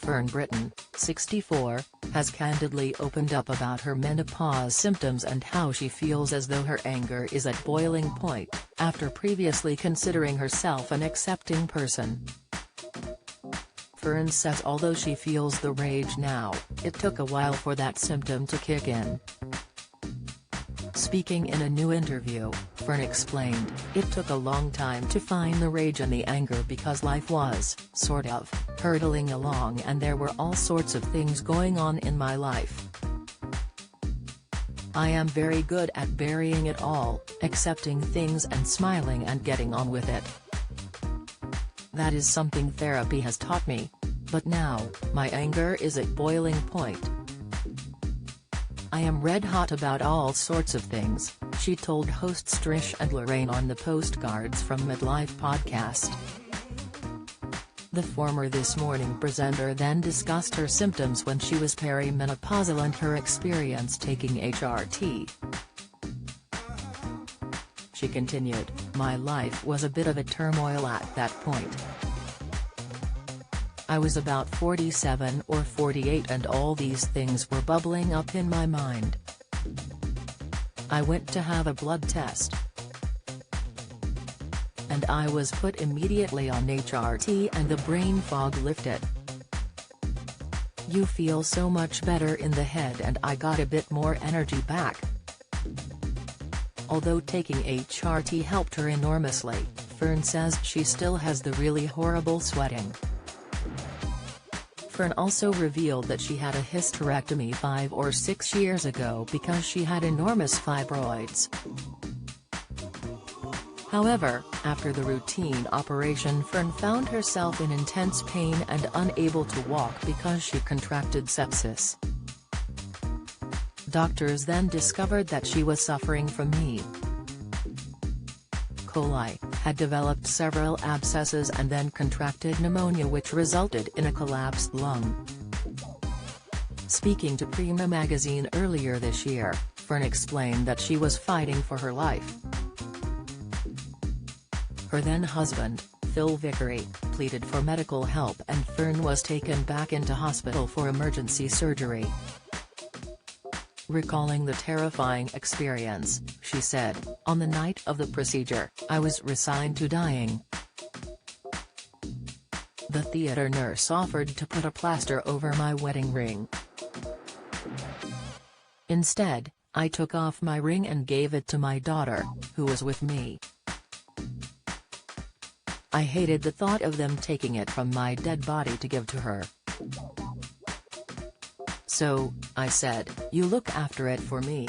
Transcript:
Fern Britton, 64, has candidly opened up about her menopause symptoms and how she feels as though her anger is at boiling point, after previously considering herself an accepting person. Fern says although she feels the rage now, it took a while for that symptom to kick in. Speaking in a new interview, Fern explained, "It took a long time to find the rage and the anger because life was, sort of, hurtling along and there were all sorts of things going on in my life. I am very good at burying it all, accepting things and smiling and getting on with it. That is something therapy has taught me. But now, my anger is at boiling point. I am red hot about all sorts of things," she told hosts Trish and Lorraine on the Postcards from Midlife podcast. The former This Morning presenter then discussed her symptoms when she was perimenopausal and her experience taking HRT. She continued, "My life was a bit of a turmoil at that point. I was about 47 or 48 and all these things were bubbling up in my mind. I went to have a blood test. And I was put immediately on HRT and the brain fog lifted. You feel so much better in the head and I got a bit more energy back." Although taking HRT helped her enormously, Fern says she still has the really horrible sweating. Fern also revealed that she had a hysterectomy 5 or 6 years ago because she had enormous fibroids. However, after the routine operation Fern found herself in intense pain and unable to walk because she contracted sepsis. Doctors then discovered that she was suffering from E. coli, had developed several abscesses and then contracted pneumonia which resulted in a collapsed lung. Speaking to Prima magazine earlier this year, Fern explained that she was fighting for her life. Her then-husband, Phil Vickery, pleaded for medical help and Fern was taken back into hospital for emergency surgery. Recalling the terrifying experience, she said, "On the night of the procedure, I was resigned to dying. The theater nurse offered to put a plaster over my wedding ring. Instead, I took off my ring and gave it to my daughter, who was with me. I hated the thought of them taking it from my dead body to give to her. So, I said, you look after it for me."